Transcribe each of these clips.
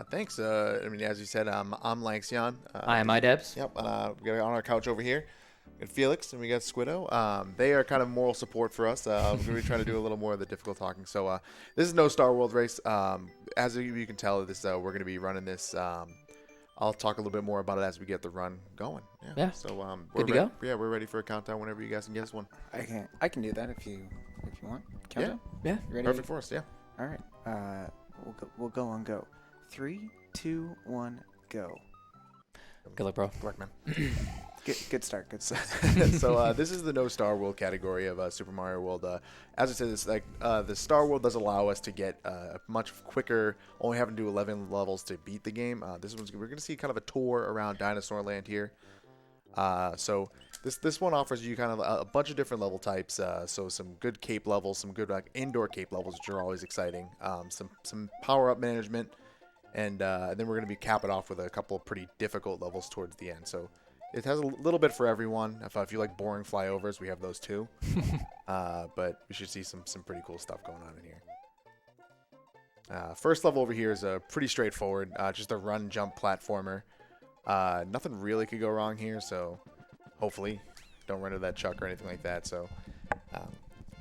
Thanks. I mean, as you said, I'm Lanxion. Hi, am I Debs? Yep. We got on our couch over here. We got Felix and we got Squiddo. They are kind of moral support for us. We're going to be trying to do a little more of the difficult talking. So this is no Starworld race. As you can tell, this we're going to be running this. I'll talk a little bit more about it as we get the run going. Yeah. So Good to go? Yeah, we're ready for a countdown whenever you guys can guess one. I can do that if you want. Countdown? Yeah. You ready? Perfect for us. Yeah. All right. We'll go on go. 3, 2, 1, go. Good luck, bro. Good luck, man. Good start. Good start. So this is the no Star World category of Super Mario World. As I said, it's like the Star World does allow us to get much quicker, only having to do 11 levels to beat the game. We're going to see kind of a tour around Dinosaur Land here. So this one offers you kind of a bunch of different level types. So some good cape levels, some good indoor cape levels, which are always exciting. Some power up management, and then we're going to be capping off with a couple of pretty difficult levels towards the end. So it has a little bit for everyone. If you like boring flyovers, we have those too. But we should see some pretty cool stuff going on in here. First level over here is pretty straightforward, just a run jump platformer. Nothing really could go wrong here, so hopefully don't run into that chuck or anything like that. So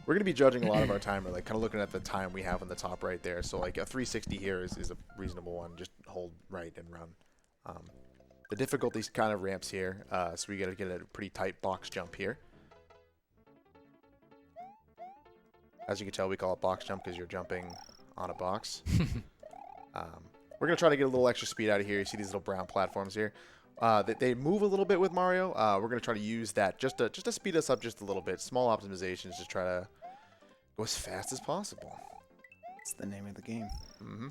we're going to be judging a lot of our timer, like kind of looking at the time we have on the top right there. So like a 360 here is a reasonable one. Just hold right and run. The difficulty's kind of ramps here, so we got to get a pretty tight box jump here. As you can tell, we call it box jump because you're jumping on a box. We're going to try to get a little extra speed out of here. You see these little brown platforms here. They move a little bit with Mario. We're going to try to use that just to speed us up just a little bit. Small optimizations to try to go as fast as possible. It's the name of the game. Mm-hmm.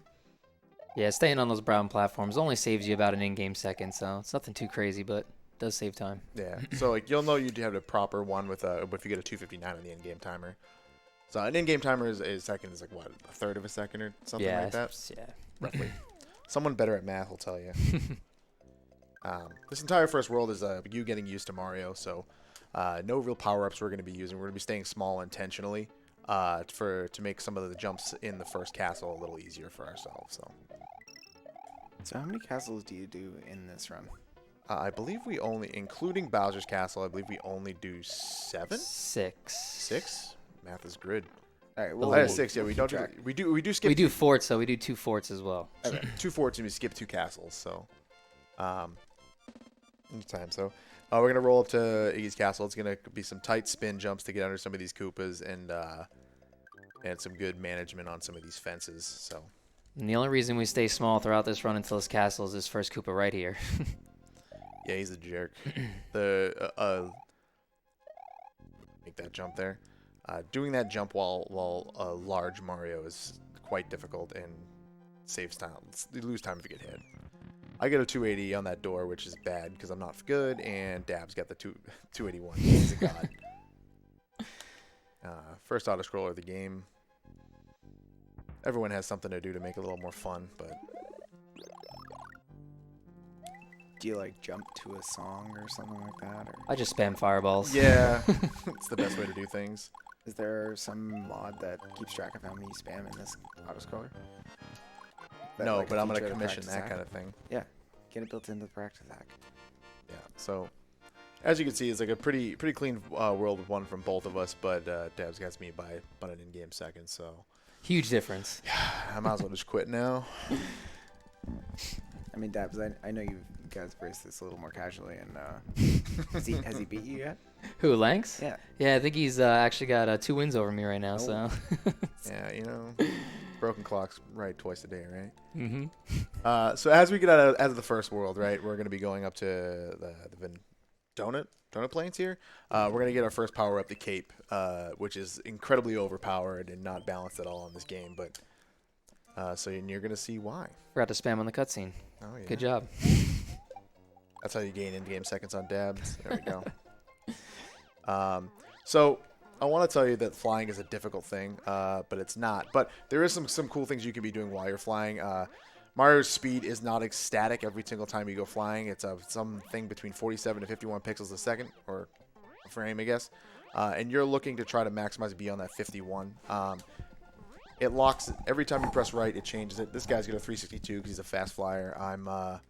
Yeah, staying on those brown platforms only saves you about an in-game second, so it's nothing too crazy, but it does save time. Yeah, so like you'll know you have a proper one with if you get a 259 on the in-game timer. So an in-game timer is second is like what, a third of a second or something like that. Yeah. Roughly. Someone better at math will tell you. This entire first world is you getting used to Mario, so no real power-ups we're going to be using. We're going to be staying small intentionally to make some of the jumps in the first castle a little easier for ourselves. So how many castles do you do in this run? I believe we only, including Bowser's Castle, I believe we only do 7? 6. 6? Math is good. All right. Well, I have 6. Yeah, we don't. We do skip. We do forts, so we do 2 forts as well. Okay. 2 forts and we skip 2 castles. So, each time. So, we're gonna roll up to Iggy's castle. It's gonna be some tight spin jumps to get under some of these Koopas and some good management on some of these fences. So. And the only reason we stay small throughout this run until this castle is this first Koopa right here. Yeah, he's a jerk. Make that jump there. Doing that jump while a large Mario is quite difficult and saves time. You lose time if you get hit. I get a 280 on that door, which is bad because I'm not good, and Dab's got the 281. He's a god. First auto-scroller of the game. Everyone has something to do to make it a little more fun, but... Do you like jump to a song or something like that? Or I just spam fireballs. Yeah, it's the best way to do things. is there some mod that keeps track of how many you spam in this autoscroller? No, Like a but I'm going feature to of the commission practice that hack? kind of thing. Yeah, get it built into the practice hack. Yeah, so as you can see, it's like a pretty clean world with one from both of us, but Dabs gets me by about an in-game second, so Huge difference. I might as well just quit now. I mean, Dabs, I know you guys embraced this a little more casually, and has he beat you yet? Who, Lanx? Yeah. Yeah, I think he's actually got 2 wins over me right now, so. Yeah, you know, broken clock's right twice a day, right? Mm-hmm. So as we get out of the first world, right, we're going to be going up to the donut plains here. We're going to get our first power up, the cape, which is incredibly overpowered and not balanced at all in this game, but so you're going to see why. Forgot to spam on the cutscene. Oh, yeah. Good job. That's how you gain in-game seconds on Dabs. There we go. So I want to tell you that flying is a difficult thing, but it's not. But there is some cool things you can be doing while you're flying. Mario's speed is not static every single time you go flying. It's something between 47 to 51 pixels a second, or a frame, I guess. And you're looking to try to maximize beyond that 51. it locks every time you press right. It changes it. This guy's got a 362 because he's a fast flyer.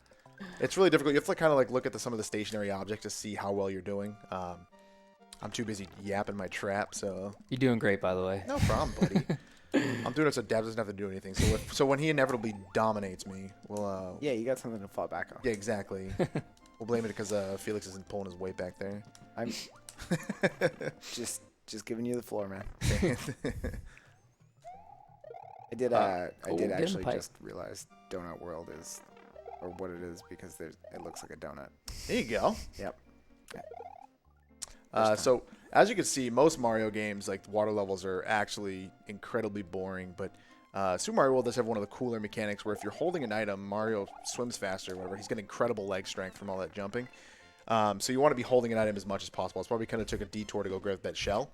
It's really difficult. You have to kind of like look at some of the stationary objects to see how well you're doing. I'm too busy yapping my trap, so. You're doing great, by the way. No problem, buddy. I'm doing it so Dab doesn't have to do anything. So when he inevitably dominates me, we'll. Yeah, you got something to fall back on. Yeah, exactly. We'll blame it because Felix isn't pulling his weight back there. I'm just giving you the floor, man. I did getting actually piped. just realize Donut World is, or what it is, because it looks like a donut. There you go. Yep. So as you can see, most Mario games, like water levels, are actually incredibly boring. But Super Mario World does have one of the cooler mechanics where if you're holding an item, Mario swims faster or whatever. He's got incredible leg strength from all that jumping. So you want to be holding an item as much as possible. It's probably kind of took a detour to go grab that shell.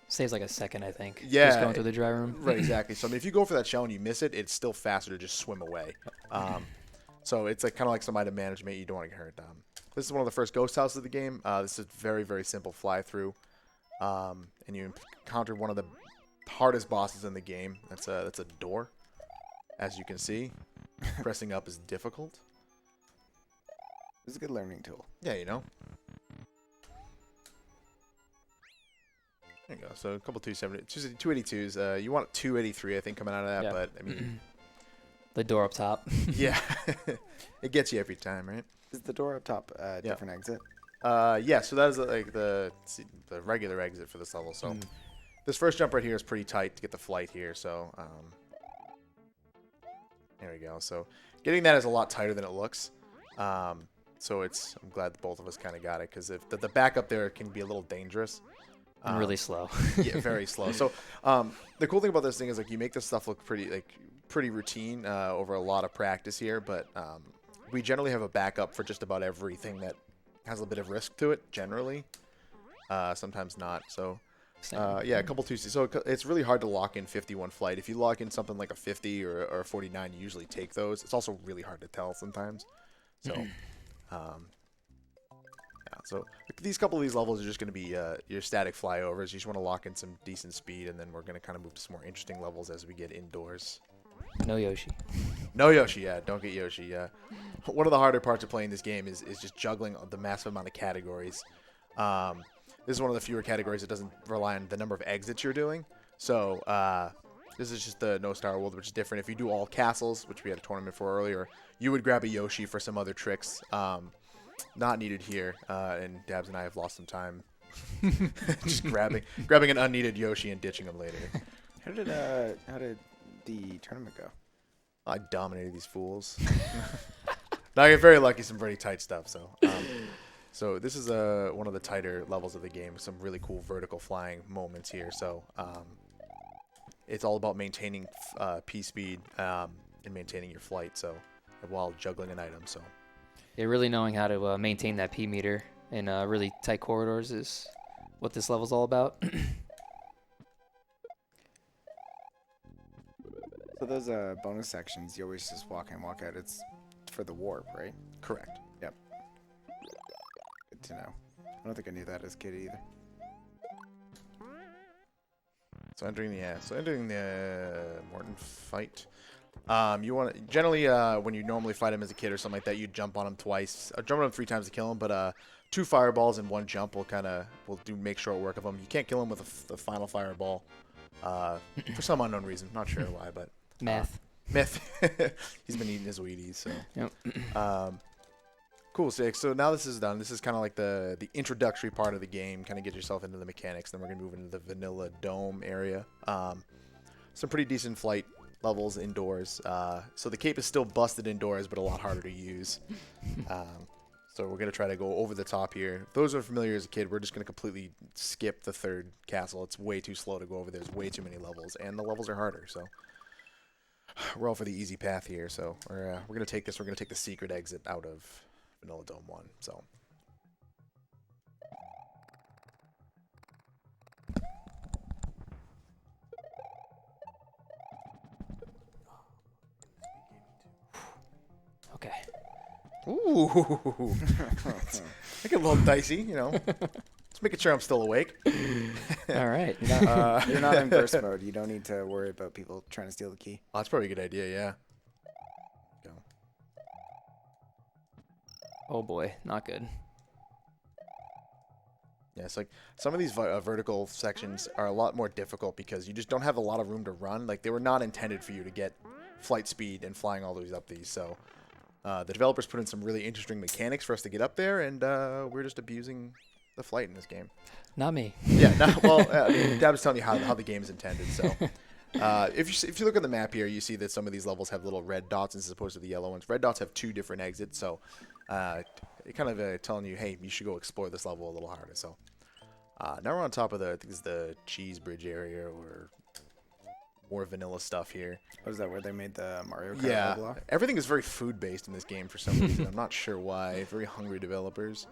Saves like a second, I think. Yeah. Just going through the dry room. Right, exactly. So I mean, if you go for that shell and you miss it, it's still faster to just swim away. So it's like kind of like some item management. You don't want to get hurt. This is one of the first ghost houses of the game. This is very, very simple fly through, and you encounter one of the hardest bosses in the game. That's a door, as you can see. Pressing up is difficult. It's a good learning tool. Yeah, you know. There you go. So a couple 282s. You want 283, I think, coming out of that. Yeah. But I mean, The door up top. yeah, it gets you every time, right? Is the door up top a different exit? Yeah. So that is like the regular exit for this level. So this first jump right here is pretty tight to get the flight here. So there we go. So getting that is a lot tighter than it looks. So I'm glad that both of us kind of got it because if the back up there can be a little dangerous. And really slow. Yeah, very slow. So the cool thing about this thing is like you make this stuff look pretty routine over a lot of practice here, but we generally have a backup for just about everything that has a bit of risk to it. Generally, sometimes not. So yeah, a couple 2C. So it's really hard to lock in 51 flight. If you lock in something like a 50 or a 49, you usually take those. It's also really hard to tell sometimes. So. So these couple of these levels are just going to be your static flyovers. You just want to lock in some decent speed, and then we're going to kind of move to some more interesting levels as we get indoors. No Yoshi. No Yoshi, yeah. Don't get Yoshi, yeah. One of the harder parts of playing this game is just juggling the massive amount of categories. This is one of the fewer categories that doesn't rely on the number of exits you're doing. So this is just the No Star World, which is different. If you do all castles, which we had a tournament for earlier, you would grab a Yoshi for some other tricks. Not needed here, and Dabs and I have lost some time just grabbing an unneeded Yoshi and ditching him later. How did the tournament go? I dominated these fools. Now I get very lucky, some pretty tight stuff. So this is one of the tighter levels of the game. Some really cool vertical flying moments here. So it's all about maintaining P speed and maintaining your flight. So while juggling an item. So. Yeah, really knowing how to maintain that P meter in really tight corridors is what this level's all about. So those bonus sections, you always just walk in, walk out. It's for the warp, right? Correct. Yep. Good to know. I don't think I knew that as a kid either. So entering the Morton fight. You want to generally when you normally fight him as a kid or something like that, you jump on him twice, jump on him 3 times to kill him. But 2 fireballs and 1 jump will make short work of him. You can't kill him with the final fireball for some unknown reason. Not sure why, but Math. He's been eating his Wheaties. So Yep. cool, sick. So now this is done. This is kind of like the introductory part of the game. Kind of get yourself into the mechanics. Then we're gonna move into the vanilla dome area. Some pretty decent flight levels indoors. So the cape is still busted indoors, but a lot harder to use. So we're going to try to go over the top here. If those who are familiar as a kid, we're just going to completely skip the 3rd castle. It's way too slow to go over. There's way too many levels, and the levels are harder. So we're all for the easy path here. So we're going to take this. We're going to take the secret exit out of Vanilla Dome 1. So. Okay. Ooh. I get a little dicey, you know. Just making sure I'm still awake. All right. You're not in burst mode. You don't need to worry about people trying to steal the key. Oh, that's probably a good idea, yeah. Go. Oh boy, not good. Yeah, it's like some of these vertical sections are a lot more difficult because you just don't have a lot of room to run. Like, they were not intended for you to get flight speed and flying all the way up these. So the developers put in some really interesting mechanics for us to get up there, and we're just abusing the flight in this game. Not me. Yeah, I mean, Dab's telling you how the game is intended. So if you look at the map here, you see that some of these levels have little red dots as opposed to the yellow ones. Red dots have 2 different exits, so it kind of telling you, hey, you should go explore this level a little harder. So now we're on top of I think it's the cheese bridge area, or more vanilla stuff here. Was that where they made the Mario Kart Yeah, level? everything is very food based in this game for some reason. I'm not sure why. Very hungry developers.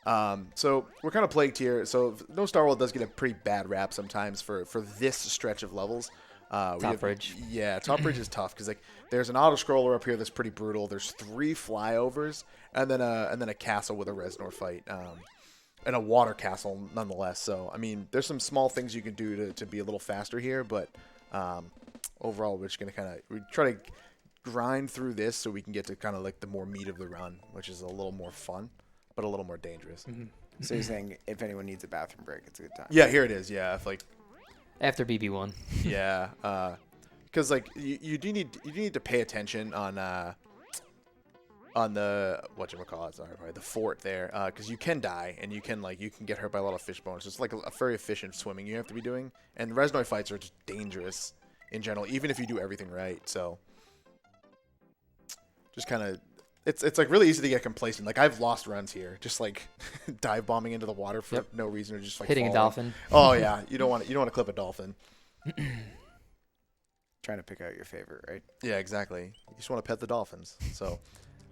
So we're kind of plagued here. So No Star World does get a pretty bad rap sometimes for this stretch of levels. Top bridge. Yeah, top bridge is tough because like there's an auto scroller up here that's pretty brutal. There's 3 flyovers and then a castle with a Reznor fight. And a water castle nonetheless. So I mean, there's some small things you can do to be a little faster here, but overall we're just gonna we try to grind through this so we can get to kind of like the more meat of the run, which is a little more fun, but a little more dangerous. Mm-hmm. So you're saying if anyone needs a bathroom break, it's a good time. Yeah, here it is. Yeah, if like After BB1. yeah, because like you do need to pay attention on the whatchamacallit, sorry, the fort there, because you can die and you can get hurt by a lot of fish bones. It's like a very efficient swimming you have to be doing, and Reznor fights are just dangerous in general, even if you do everything right. So just kind of it's like really easy to get complacent. Like I've lost runs here, just like dive bombing into the water for no reason, or just like hitting falling. a dolphin. Oh yeah, you don't want to clip a dolphin. Trying to pick out your favorite, right? Yeah, exactly. You just want to pet the dolphins. So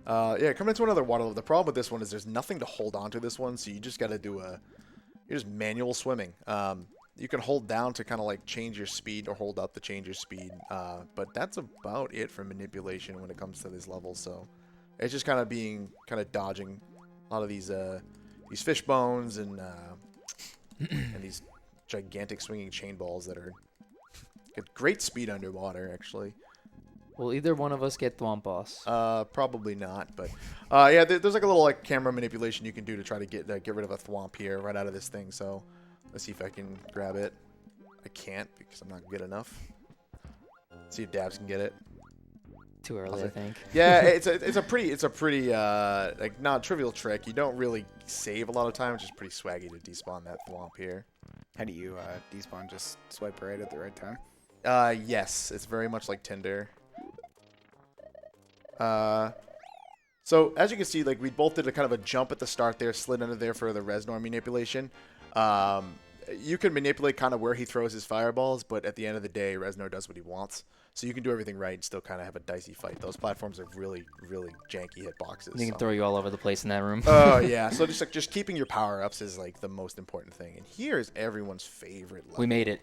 yeah, coming into another water level. The problem with this one is there's nothing to hold on to this one, so you just got to do you're just manual swimming. You can hold down to kind of like change your speed, or hold up to change your speed, but that's about it for manipulation when it comes to these levels. So it's just kind of dodging a lot of these fish bones and these gigantic swinging chain balls that are get great speed underwater, actually. Will either one of us get Thwomp Boss? Probably not, but yeah, there's like a little like camera manipulation you can do to try to get rid of a thwomp here right out of this thing. So let's see if I can grab it. I can't because I'm not good enough. Let's see if Dabs can get it. Too early, I think. Yeah, it's a pretty like not trivial trick. You don't really save a lot of time, which is pretty swaggy to despawn that thwomp here. How do you despawn? Just swipe right at the right time? Yes, it's very much like Tinder. So as you can see, like we both did a kind of a jump at the start there, slid under there for the Reznor manipulation. You can manipulate kind of where he throws his fireballs, but at the end of the day, Reznor does what he wants. So you can do everything right and still kind of have a dicey fight. Those platforms are really, really janky hitboxes. He can throw you all over the place in that room. Oh yeah, so just keeping your power-ups is like the most important thing. And here is everyone's favorite level. We made it.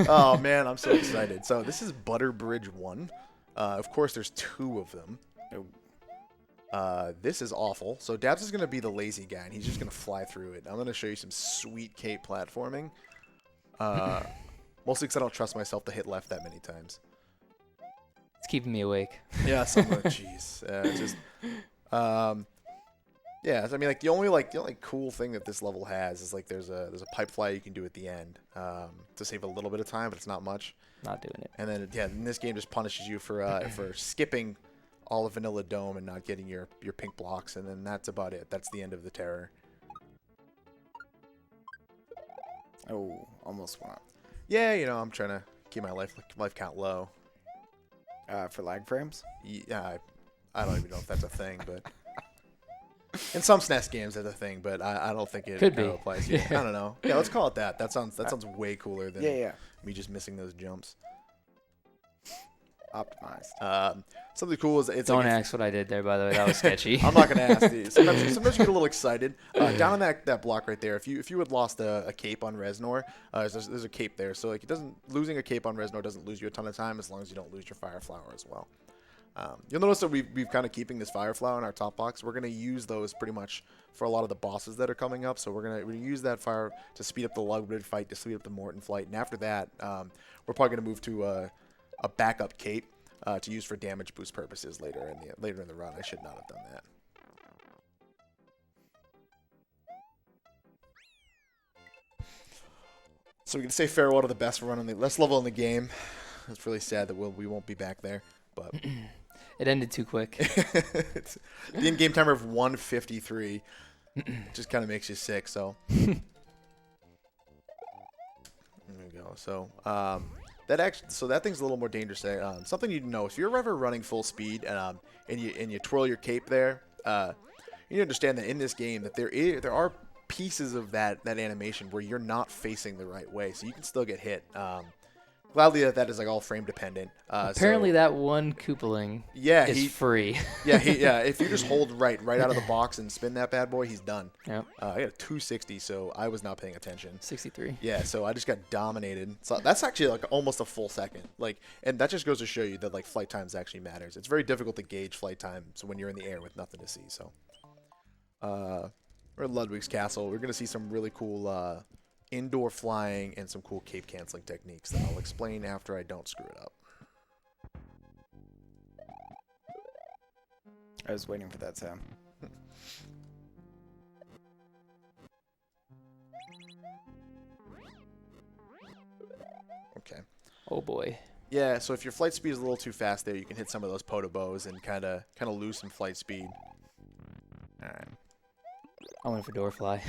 Oh man, I'm so excited. So this is Butter Bridge 1. Of course, there's 2 of them. This is awful. So Dabs is going to be the lazy guy, and he's just going to fly through it. I'm going to show you some sweet cape platforming. Mostly because I don't trust myself to hit left that many times. It's keeping me awake. Yeah, jeez. It's just, yeah. I mean, like the only cool thing that this level has is like there's a pipe fly you can do at the end to save a little bit of time, but it's not much. Not doing it. And then yeah, and this game just punishes you for skipping all of Vanilla Dome and not getting your pink blocks, and then that's about it. That's the end of the terror. Oh, almost went up. Yeah, you know, I'm trying to keep my life count low. For lag frames? Yeah, I don't even know if that's a thing, but in some SNES games that's a thing, but I don't think it Could be. applies here. I don't know. Yeah, let's call it that. That sounds way cooler than me just missing those jumps. Optimized. Something cool is it's Don't like ask what I did there, by the way. That was sketchy. I'm not gonna ask you. Sometimes you get a little excited. Down on that block right there, if you had lost a cape on Reznor, there's a cape there. So like losing a cape on Reznor doesn't lose you a ton of time as long as you don't lose your fire flower as well. You'll notice that we've kind of keeping this Fire Flower in our top box. We're going to use those pretty much for a lot of the bosses that are coming up. So we're going to use that fire to speed up the Ludwig fight, to speed up the Morton flight. And after that, we're probably going to move to a backup cape to use for damage boost purposes later in the run. I should not have done that. So we can say farewell to the best run on the best level in the game. It's really sad that we won't be back there, but it ended too quick. It's the in-game timer of 153 just kind of makes you sick. So there we go. So that thing's a little more dangerous. Something you know, if you're ever running full speed and you twirl your cape there, you need to understand that in this game that there are pieces of that animation where you're not facing the right way, so you can still get hit. Gladly that is like all frame dependent. Apparently that one Koopaling is free. If you just hold right out of the box and spin that bad boy, he's done. Yep. I got a 260, so I was not paying attention. 63. Yeah, so I just got dominated. So that's actually like almost a full second. And that just goes to show you that like flight times actually matters. It's very difficult to gauge flight time so when you're in the air with nothing to see. So we're at Ludwig's Castle. We're gonna see some really cool indoor flying and some cool cape canceling techniques that I'll explain after I don't screw it up. I was waiting for that sound. Okay. Oh boy. Yeah, so if your flight speed is a little too fast there, you can hit some of those potobos and kind of lose some flight speed. All right. I went for door fly.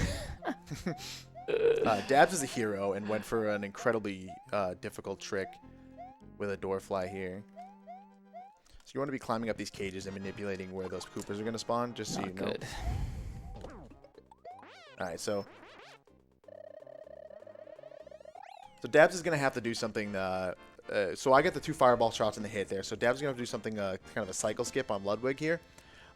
Dabs is a hero and went for an incredibly difficult trick with a door fly here. So you want to be climbing up these cages and manipulating where those Koopas are going to spawn, just so you know. Good. Alright, so Dabs is going to have to do something. So I get the 2 fireball shots in the hit there. So Dabs is going to have to do something, kind of a cycle skip on Ludwig here.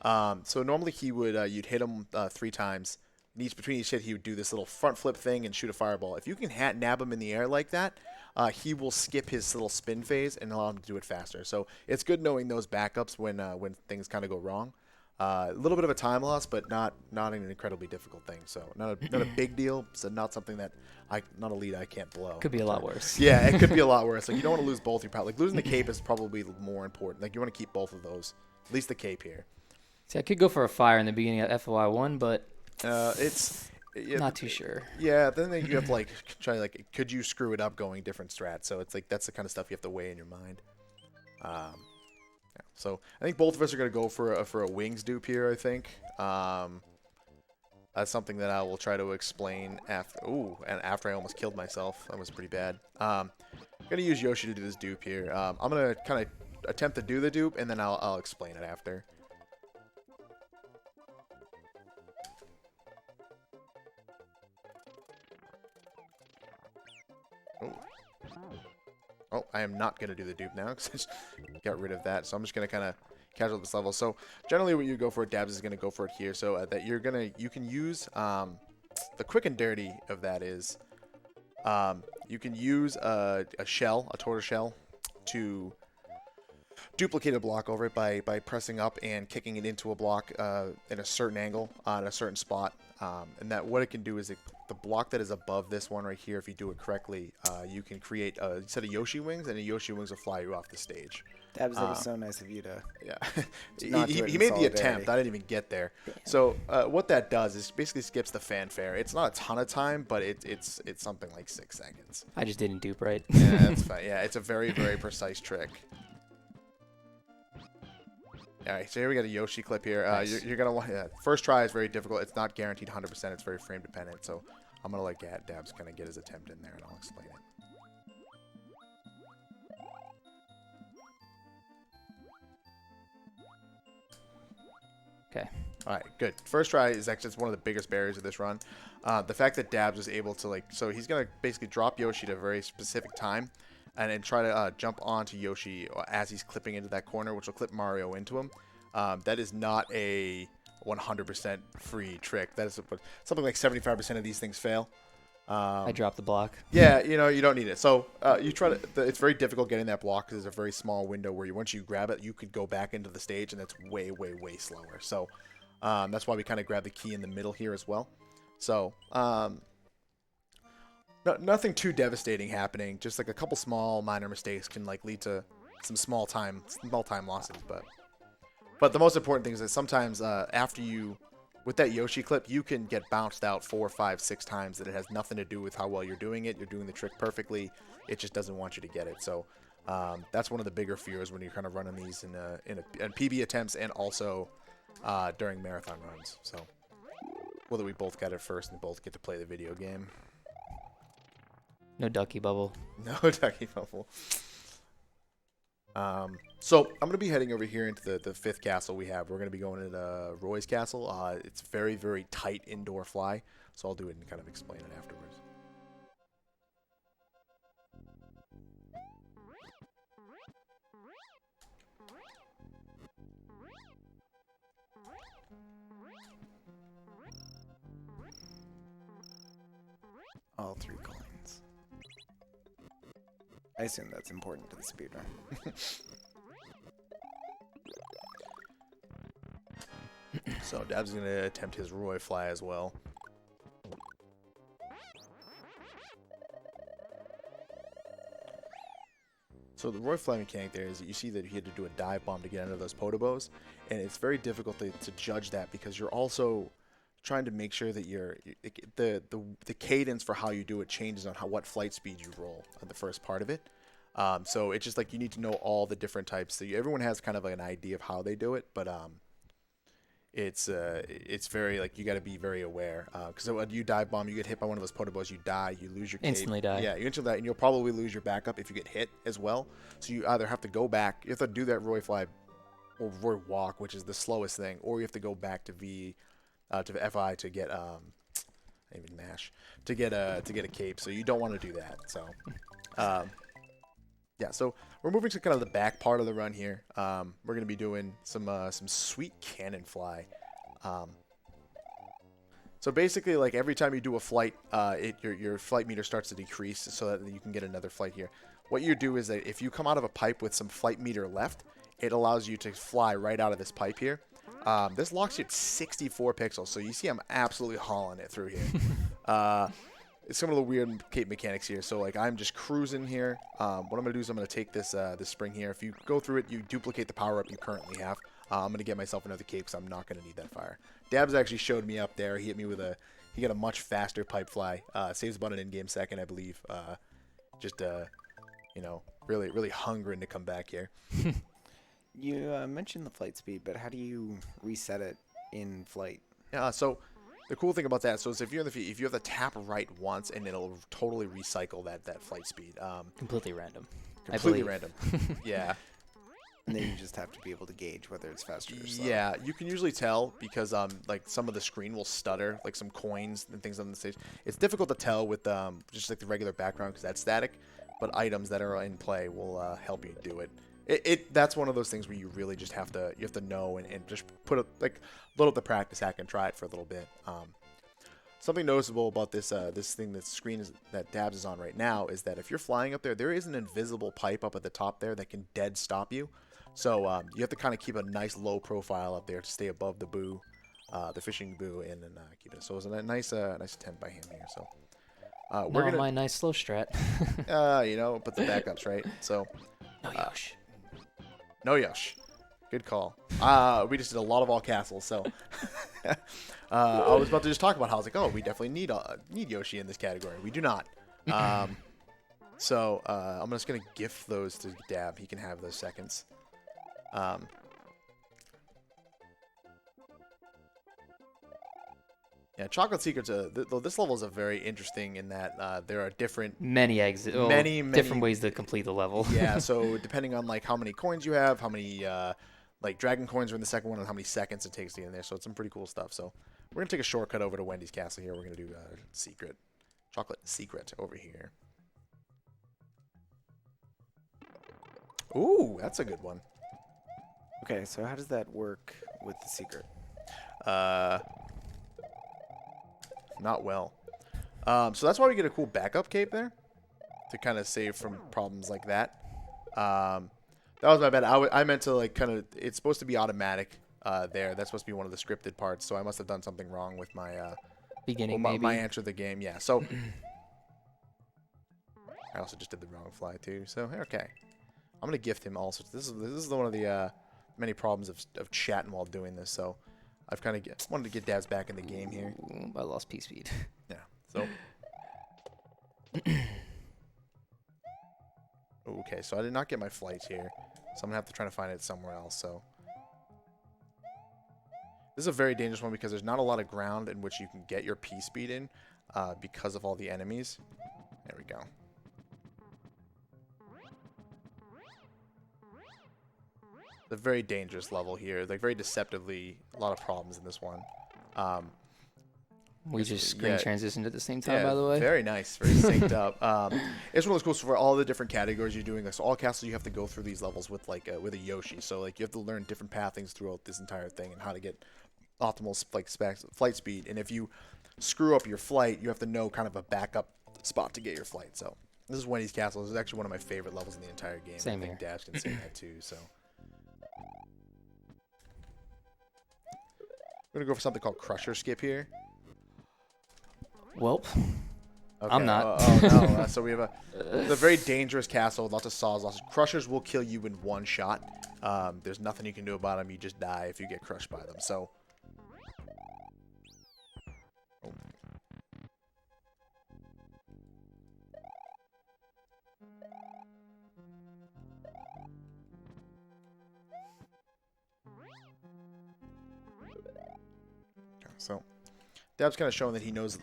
So normally he would, you'd hit him 3 times. Between each hit, he would do this little front flip thing and shoot a fireball. If you can nab him in the air like that, he will skip his little spin phase and allow him to do it faster. So it's good knowing those backups when things kind of go wrong. A little bit of a time loss, but not an incredibly difficult thing. So not a big deal. So not something that not a lead I can't blow. Could be a lot worse. Yeah, it could be a lot worse. Like you don't want to lose both your power. Like losing the cape is probably more important. Like you want to keep both of those, at least the cape here. See, I could go for a fire in the beginning of FOI1, but it's not too sure. Yeah, then you have to like try could you screw it up going different strats? So it's like that's the kind of stuff you have to weigh in your mind. Yeah. So I think both of us are gonna go for a wings dupe here. I think that's something that I will try to explain after. Ooh, and after I almost killed myself, that was pretty bad. I'm gonna use Yoshi to do this dupe here. I'm gonna kind of attempt to do the dupe, and then I'll explain it after. Oh, I am not going to do the dupe now because I just got rid of that. So I'm just going to kind of casual this level. So generally what you go for, Dabs is going to go for it here. So that you can use, the quick and dirty of that is you can use a tortoise shell to duplicate a block over it by pressing up and kicking it into a block in a certain angle on a certain spot. And that what it can do is the block that is above this one right here, if you do it correctly, you can create a set of Yoshi wings, and the Yoshi wings will fly you off the stage. That was so nice of you to. Yeah, he made the attempt. I didn't even get there. Damn. So what that does is basically skips the fanfare. It's not a ton of time, but it's something like 6 seconds. I just didn't dupe right. Yeah, that's fine. Yeah, it's a very very precise trick. All right, so here we got a Yoshi clip here. Nice. You're gonna want first try is very difficult. It's not guaranteed 100%. It's very frame dependent. So I'm gonna let Dabs kind of get his attempt in there, and I'll explain it. Okay. All right, good. First try is actually one of the biggest barriers of this run. The fact that Dabs is able to so he's gonna basically drop Yoshi at a very specific time, and then try to jump onto Yoshi as he's clipping into that corner, which will clip Mario into him. That is not a 100% free trick. That is something like 75% of these things fail. I dropped the block. Yeah, you know, you don't need it. So you try to. It's very difficult getting that block because it's a very small window where once you grab it, you could go back into the stage, and that's way, way, way slower. So that's why we kind of grab the key in the middle here as well. So nothing too devastating happening. Just like a couple small, minor mistakes can like lead to some small time losses. But the most important thing is that sometimes after you. With that Yoshi clip, you can get bounced out 4, 5, 6 times that it has nothing to do with how well you're doing it. You're doing the trick perfectly. It just doesn't want you to get it. So that's one of the bigger fears when you're kind of running these in PB attempts and also during marathon runs. So whether we both got it first and both get to play the video game. No ducky bubble. No ducky bubble. So I'm going to be heading over here into the 5th castle we have. We're going to be going into Roy's castle. It's very, very tight indoor fly, so I'll do it and kind of explain it afterwards. All 3 coins. I assume that's important to the speedrun. So Dab's going to attempt his Roy fly as well. So the Roy fly mechanic there is that you see that he had to do a dive bomb to get under those potobos, and it's very difficult to judge that because you're also trying to make sure that the cadence for how you do it changes on what flight speed you roll on the first part of it. So it's just like you need to know all the different types. So everyone has kind of like an idea of how they do it, but it's very like you got to be very aware because when you dive bomb, you get hit by one of those potobos, you die, you lose your cape. Instantly die. Yeah, you instantly die, and you'll probably lose your backup if you get hit as well. So you either have to go back, you have to do that Roy fly or Roy walk, which is the slowest thing, or you have to go back to FI to get even mash to get a cape. So you don't want to do that. So yeah, so we're moving to kind of the back part of the run here. We're going to be doing some sweet cannon fly. So basically, like every time you do a flight, your flight meter starts to decrease so that you can get another flight here. What you do is that if you come out of a pipe with some flight meter left, it allows you to fly right out of this pipe here. This locks you at 64 pixels, so you see I'm absolutely hauling it through here. It's some of the weird cape mechanics here. So like I'm just cruising here. What I'm gonna do is I'm gonna take this this spring here. If you go through it, you duplicate the power up you currently have. I'm gonna get myself another cape because I'm not gonna need that fire. Dabs actually showed me up there. He hit me with he got a much faster pipe fly. Saves about an in-game second, I believe. Just you know, really hungering to come back here. You mentioned the flight speed, but how do you reset it in flight? Yeah, so the cool thing about that, so is if you have to tap right once, and it'll totally recycle that flight speed. Completely random. Completely random. Yeah. And then you just have to be able to gauge whether it's faster or slow. Yeah, you can usually tell because like some of the screen will stutter, like some coins and things on the stage. It's difficult to tell with just like the regular background because that's static, but items that are in play will help you do it. That's one of those things where you really just have to know and just put a little bit of practice hack and try it for a little bit. Something noticeable about this thing, this screen that Dabs is on right now, is that if you're flying up there is an invisible pipe up at the top there that can dead stop you. So you have to kind of keep a nice low profile up there to stay above the boo, the fishing boo, and then keep it. So it's a nice attempt by him here. So we're gonna my nice slow strat. you know, but the backups right. So No Yosh. No Yosh. Good call. We just did a lot of all castles, so I was about to just talk about how I was like, oh, we definitely need Yoshi in this category. We do not. So I'm just gonna gift those to Dab. He can have those seconds. Yeah, Chocolate Secrets. This level is a very interesting in that there are many exits, many different ways to complete the level. Yeah, so depending on like how many coins you have, how many like dragon coins are in the second one, and how many seconds it takes to get in there. So it's some pretty cool stuff. So we're gonna take a shortcut over to Wendy's castle here. We're gonna do Chocolate Secret over here. Ooh, that's a good one. Okay, so how does that work with the secret? Not well. So that's why we get a cool backup cape there to kind of save from problems like that. That was my bad. I meant to like kind of. It's supposed to be automatic there. That's supposed to be one of the scripted parts. So I must have done something wrong with my Beginning, my, maybe. my answer to the game. Yeah. So I also just did the wrong fly too. So okay, I'm gonna gift him also. This is one of the many problems of chatting while doing this. So I've kind of wanted to get Dabs back in the game here. Ooh, I lost P speed. Yeah. So. Okay, so I did not get my flights here, so I'm gonna have to try to find it somewhere else. So this is a very dangerous one because there's not a lot of ground in which you can get your P speed in because of all the enemies. There we go. It's a very dangerous level here, like very deceptively, a lot of problems in this one. We just screen transitioned at the same time, Yeah, by the way. very nice, very synced up. It's one of those cool for all the different categories you're doing. Like, so all castles, you have to go through these levels with like with a Yoshi. So like you have to learn different pathings throughout this entire thing and how to get optimal flight speed. And if you screw up your flight, you have to know kind of a backup spot to get your flight. So this is Wendy's Castle. This is actually one of my favorite levels in the entire game. Same I think here. Dash can say that too. So we're gonna go for something called Crusher Skip here. Welp. Okay. I'm not. Oh no! So we have a very dangerous castle with lots of saws. Lots of crushers will kill you in one shot. There's nothing you can do about them. You just die if you get crushed by them. So. Oh. So. Dab's kind of showing that he knows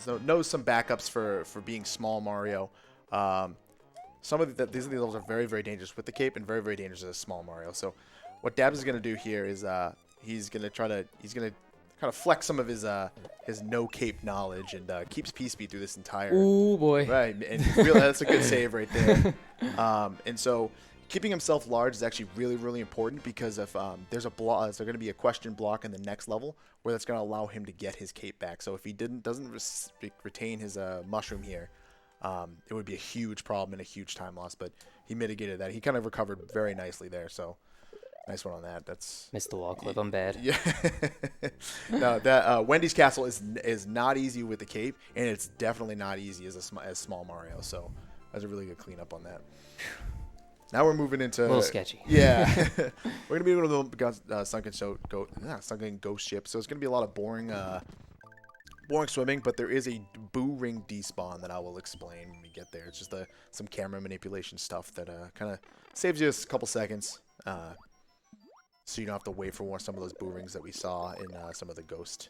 some backups for being small Mario. Some of these levels are very, very dangerous with the cape and very, very dangerous as a small Mario. So what Dabs is going to do here is he's going to kind of flex some of his no cape knowledge and keeps P speed through this entire. Ooh boy. Right, and really, that's a good save right there. And so keeping himself large is actually really, really important because if there's going to be a question block in the next level where that's going to allow him to get his cape back. So if he doesn't retain his mushroom here, it would be a huge problem and a huge time loss. But he mitigated that. He kind of recovered very nicely there. So nice one on that. That's missed the wall clip. I'm bad. Yeah. No, that Wendy's Castle is not easy with the cape, and it's definitely not easy as small Mario. So that's a really good cleanup on that. Now we're moving into A little sketchy. Yeah, we're gonna be able to sunken ghost ship. So it's gonna be a lot of boring swimming, but there is a boo ring despawn that I will explain when we get there. It's just some camera manipulation stuff that kind of saves you a couple seconds, so you don't have to wait for some of those boo rings that we saw in some of the ghost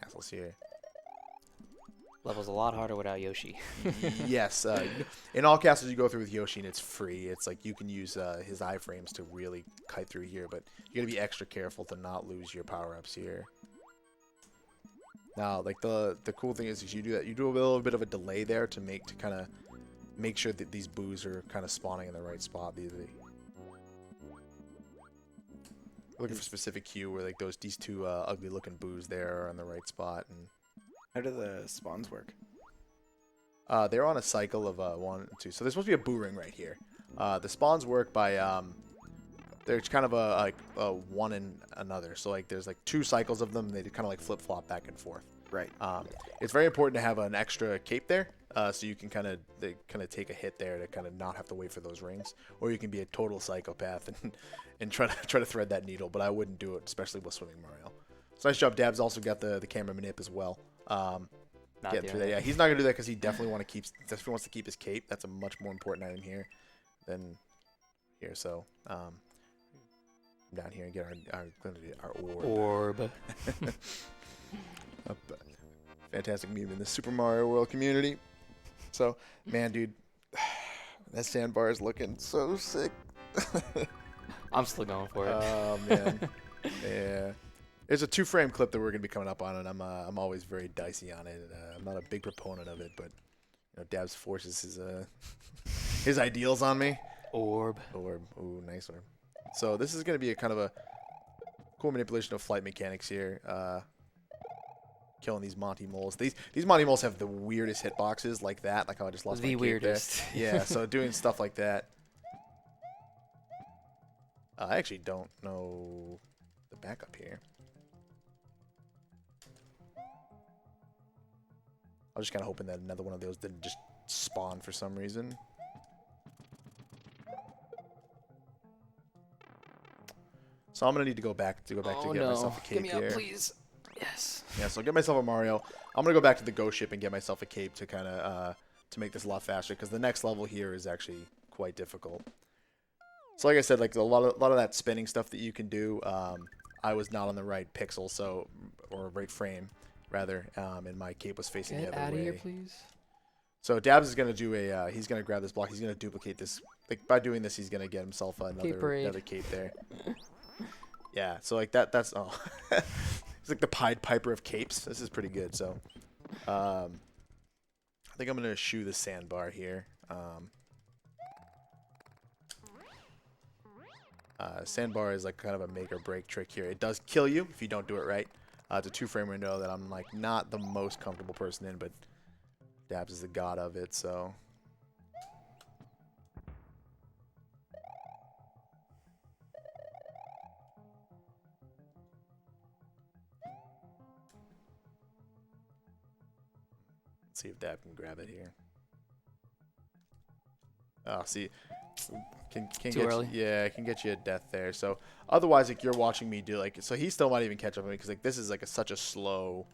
castles here. Level's a lot harder without Yoshi. Yes. In all castles you go through with Yoshi, and it's free. It's like you can use his iframes to really kite through here, but you got to be extra careful to not lose your power-ups here. Now, like the cool thing is you do a little bit of a delay there to kind of make sure that these boos are kind of spawning in the right spot. Looking for specific cue where like these two ugly-looking boos there are on the right spot. And How do the spawns work? they're on a cycle of 1 and 2. So there's supposed to be a boo ring right here. The spawns work by there's kind of a one and another. So like there's like 2 cycles of them. They kind of like flip flop back and forth. Right. It's very important to have an extra cape there, so you can kind of take a hit there to kind of not have to wait for those rings, or you can be a total psychopath and try to thread that needle. But I wouldn't do it, especially with swimming Mario. So nice job, Dabs. Also got the camera manip as well. Getting through that. Yeah, he's not gonna do that because he definitely wants to keep his cape. That's a much more important item here than here. So down here and get our orb. Fantastic meme in the Super Mario World community. So, man, dude, that sandbar is looking so sick. I'm still going for it. Oh man, yeah. There's a 2-frame clip that we're gonna be coming up on, and I'm always very dicey on it. I'm not a big proponent of it, but you know, Dabs forces his ideals on me. Orb. Ooh, nice orb. So this is gonna be a kind of a cool manipulation of flight mechanics here. killing these Monty moles. These Monty moles have the weirdest hitboxes like that. Like how I just lost my The cape weirdest. there. Yeah, so doing stuff like that. I actually don't know the backup here. I was just kind of hoping that another one of those didn't just spawn for some reason. So I'm gonna need to go back to get myself a cape Get me here. up, please. Yes. Yeah, so I'll get myself a Mario. I'm gonna go back to the ghost ship and get myself a cape to kind of to make this a lot faster, because the next level here is actually quite difficult. So like I said, like a lot of that spinning stuff that you can do, I was not on the right pixel, or right frame rather, and my cape was facing Get the other out way. of here, please. So Dabs is gonna do he's gonna grab this block. He's gonna duplicate this. Like by doing this, he's gonna get himself another cape there. Yeah. So like that's it's like the Pied Piper of capes. This is pretty good. So I think I'm gonna eschew the sandbar here. Sandbar is like kind of a make or break trick here. It does kill you if you don't do it right. It's a 2-frame window that I'm like not the most comfortable person in, but Dabs is the god of it, so. Let's see if Dab can grab it here. Oh, see, can Too get early. Yeah, it can get you a death there. So otherwise, like you're watching me do like, so he still might even catch up with me because like this is like such a slow,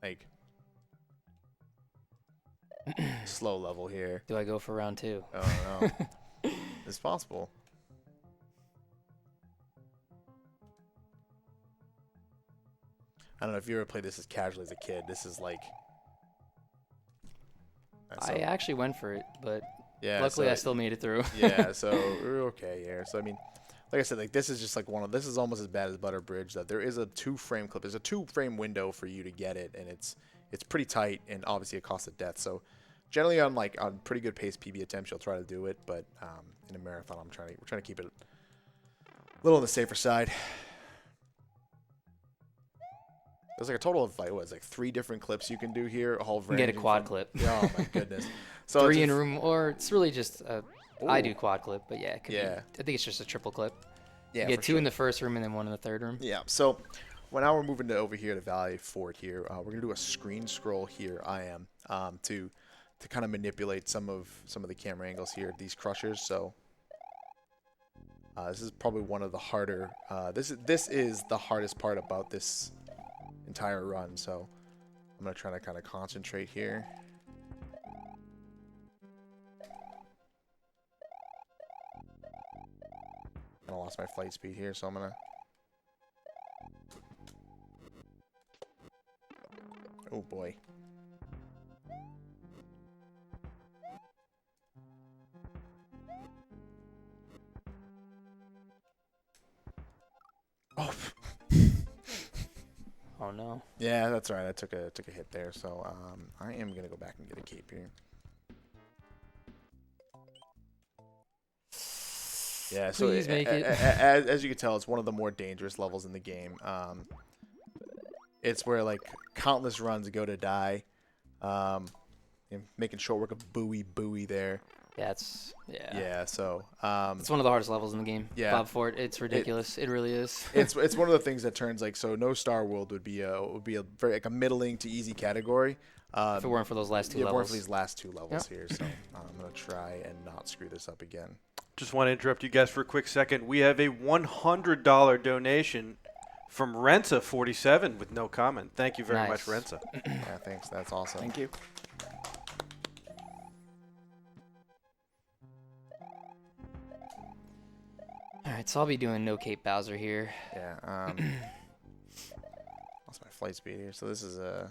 like slow level here. Do I go for round 2? Oh no, it's possible. I don't know if you ever played this as casually as a kid. This is like. I actually went for it, but yeah, luckily so I still made it through. yeah, so we're okay here. So I mean, like I said, like this is just like this is almost as bad as Butter Bridge. That there is a 2-frame clip. There's a 2-frame window for you to get it, and it's pretty tight, and obviously it costs a death. So generally on pretty good pace PB attempts, you'll try to do it, but in a marathon, we're trying to keep it a little on the safer side. There's like a total of like 3 different clips you can do here. All You can get a ranging quad from- clip. Oh my goodness. So 3 it's in a room, or it's really just I Ooh. do quad clip, but yeah, it could Yeah. be, I think it's just a triple clip. Yeah, You get for 2 sure. in the first room and then 1 in the third room. Yeah, so now we're moving over here to Valley Fort here. We're gonna do a screen scroll here. I am to kind of manipulate some of the camera angles here. These crushers. So this is probably one of the harder. This is the hardest part about this entire run. So I'm gonna try to kind of concentrate here. I lost my flight speed here, so I'm gonna. Oh boy. Oh. Oh no. Yeah, that's right. I took a hit there, so I am gonna go back and get a cape here. Yeah, so Please make it. as you can tell, it's one of the more dangerous levels in the game. It's where like countless runs go to die. Making short work of buoy there. Yeah, Yeah, so it's one of the hardest levels in the game. Yeah. Bob Fort, it's ridiculous. It really is. it's one of the things that turns like, so no Starworld would be a very like a middling to easy category. If it weren't for those last 2 If it weren't levels. for these last 2 levels here, so I'm gonna try and not screw this up again. Just want to interrupt you guys for a quick second. We have a $100 donation from Renza47 with no comment. Thank you very Nice. much, Renza. Yeah, thanks. That's awesome. Thank you. Alright, so I'll be doing no Cape Bowser here. Yeah. Lost my flight speed here, so this is a.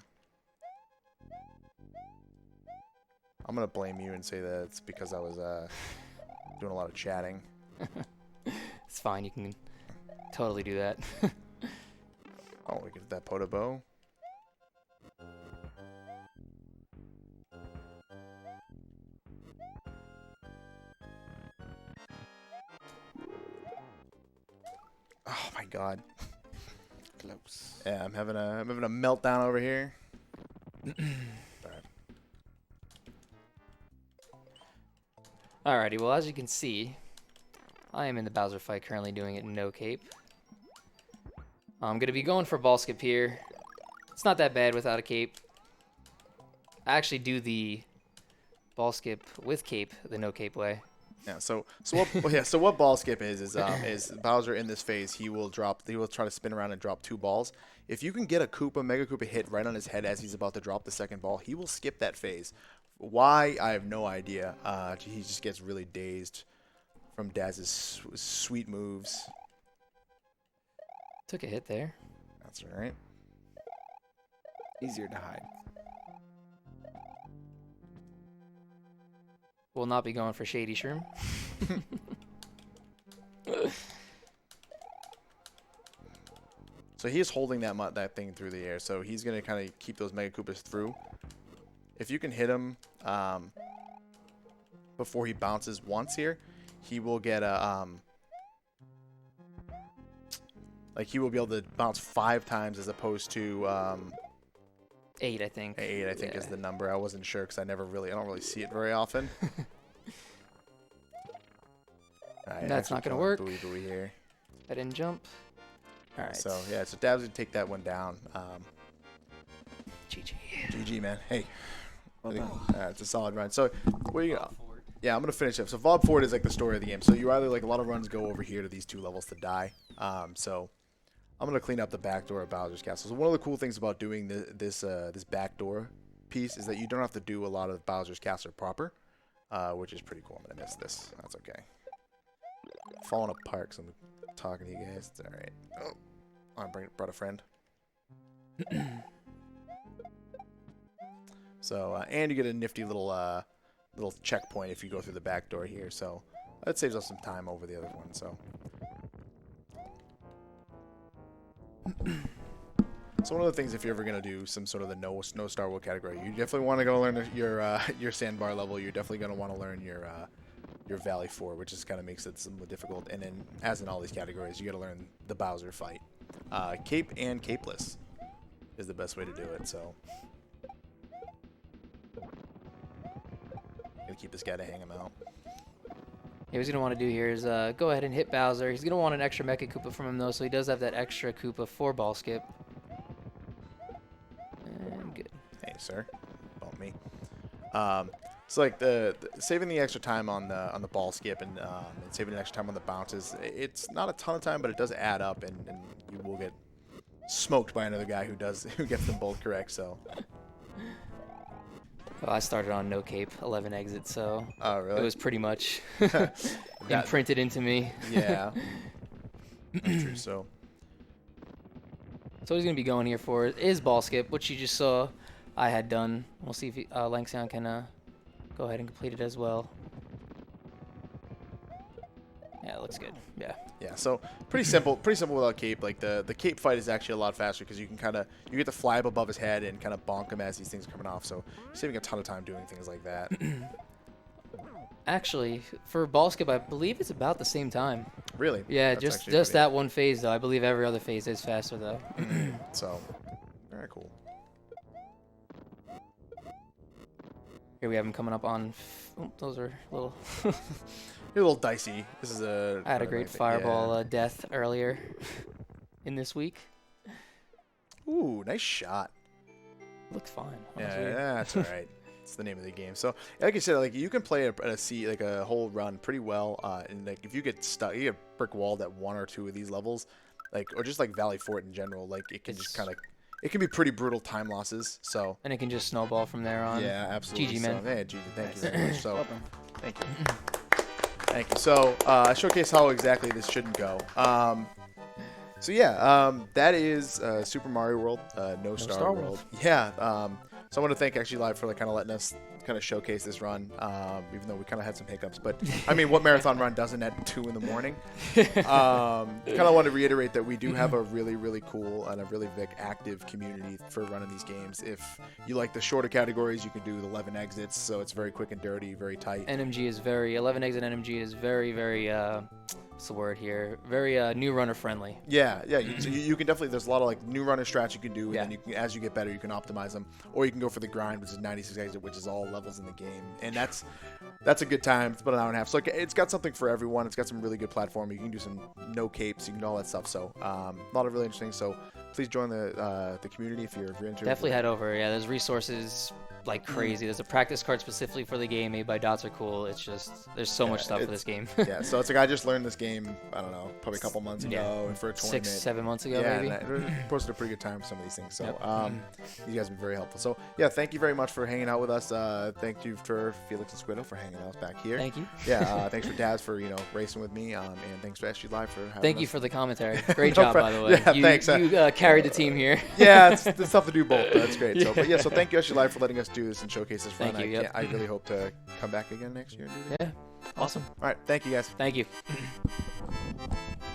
I'm gonna blame you and say that it's because I was doing a lot of chatting. It's fine, you can totally do that. Oh, we get that Podobo. Oh my god. Close. Yeah, I'm having a meltdown over here. Alrighty, well, as you can see, I am in the Bowser fight, currently doing it no cape. I'm going to be going for ball skip here. It's not that bad without a cape. I actually do the ball skip with cape, the no cape way. Yeah. So what ball skip is Bowser in this phase. He will try to spin around and drop 2 balls. If you can get a Mega Koopa hit right on his head as he's about to drop the second ball, he will skip that phase. Why? I have no idea. He just gets really dazed from Daz's sweet moves. Took a hit there. That's all right. Easier to hide. Will not be going for Shady Shroom. So he is holding that thing through the air. So he's gonna kind of keep those Mega Koopas through. If you can hit him before he bounces once here, he will get a like he will be able to bounce 5 times as opposed to 8, I think. 8, I think, is the number. I wasn't sure because I don't really see it very often. Right, That's not gonna work. Buoy here. I didn't jump. All right. So yeah, so Dab's gonna take that one down. GG. GG, man. Hey, Well done. it's a solid run. So what do you got? Yeah, I'm gonna finish up. So Vob Ford is like the story of the game. So you either like a lot of runs go over here to these 2 levels to die. So I'm gonna clean up the back door of Bowser's Castle. So one of the cool things about doing this back door piece is that you don't have to do a lot of Bowser's Castle proper, which is pretty cool. I'm gonna miss this. That's okay. Falling apart because I'm talking to you guys. It's all right. Oh, I brought a friend. So and you get a nifty little checkpoint if you go through the back door here. So that saves us some time over the other one. So. So one of the things, if you're ever gonna do some sort of the no Starworld category, you definitely want to go learn your sandbar level. You're definitely gonna want to learn your Valley 4, which just kind of makes it somewhat difficult. And then, as in all these categories, you got to learn the Bowser fight. Cape and capeless is the best way to do it. So gonna keep this guy to hang him out. What he's going to want to do here is go ahead and hit Bowser. He's going to want an extra Mecha Koopa from him, though, so he does have that extra Koopa for ball skip. And good. Hey, sir. Bump me. So like saving the extra time on the ball skip and saving the extra time on the bounces, it's not a ton of time, but it does add up, and you will get smoked by another guy who gets them both correct. So. Well, I started on no cape, 11 exits, so Oh, really? it was pretty much imprinted into me. Yeah. That's true. So. So he's going to be going here for is ball skip, which you just saw I had done. We'll see if Lanxion can go ahead and complete it as well. Yeah, it looks good. Yeah. Yeah, so pretty simple without cape. Like the cape fight is actually a lot faster because you get to fly up above his head and kind of bonk him as these things are coming off. So you're saving a ton of time doing things like that. Actually, for ball skip, I believe it's about the same time. Really? Yeah, That's just actually pretty- that one phase though. I believe every other phase is faster though. So very cool. Here we have him coming up on. Oh, those are a little. You're a little dicey. This is I had a great fireball death earlier in this week. Ooh, nice shot. Looked fine. Yeah, honestly. that's all right. It's the name of the game. So, like you said, like you can play a whole run pretty well. And like if you get stuck, you get brick walled at 1 or 2 of these levels, like or just like Valley Fort in general, like it can just kind of. It can be pretty brutal time losses, so. And it can just snowball from there on. Yeah, absolutely. GG, man. So, yeah, GG. Thank you very much. So, Welcome. thank you. Thank you. So, I showcase how exactly this shouldn't go. So yeah, that is Super Mario World, no Star World. Yeah. So I want to thank SGLive for like kind of letting us kind of showcase this run, even though we kind of had some hiccups. But I mean, what marathon run doesn't at 2 in the morning? Kind of want to reiterate that we do have a really, really cool and a really big active community for running these games. If you like the shorter categories, you can do the 11 exits, so it's very quick and dirty, very tight. NMG is 11 exit NMG is very, very what's the word here? Very new runner friendly. Yeah. You can definitely. There's a lot of like new runner strats you can do, and Yeah. then you can, as you get better, you can optimize them, or you can go for the grind, which is 96 exit, which is all levels in the game, and that's a good time. It's about an hour and a half, so it's got something for everyone. It's got some really good platform. You can do some no capes, you can do all that stuff. So a lot of really interesting. So please join the community if you're into it. Definitely head over. Yeah, there's resources like crazy. There's a practice card specifically for the game made by Dots Are Cool. It's just there's so much stuff for this game. Yeah, so it's like I just learned this game. I don't know, probably a couple months ago, and for a tournament. 6-7 months ago, Yeah, maybe. and I posted a pretty good time for some of these things. So Yep. you guys have been very helpful. So yeah, thank you very much for hanging out with us. Thank you for Felix and Squiddo for hanging out back here. Thank you. Yeah, thanks for Daz for racing with me, and thanks to SGLive for having Thank you us. for the commentary. Great No job, pro- by the way. Yeah, you, thanks. You carried the team here. Yeah, it's tough to do both. But that's great. So, but yeah, so thank you SGLive for letting us do this and showcase this run. Thank you, yep. I really hope to come back again next year and do this. Yeah. Awesome. All right, thank you guys. Thank you.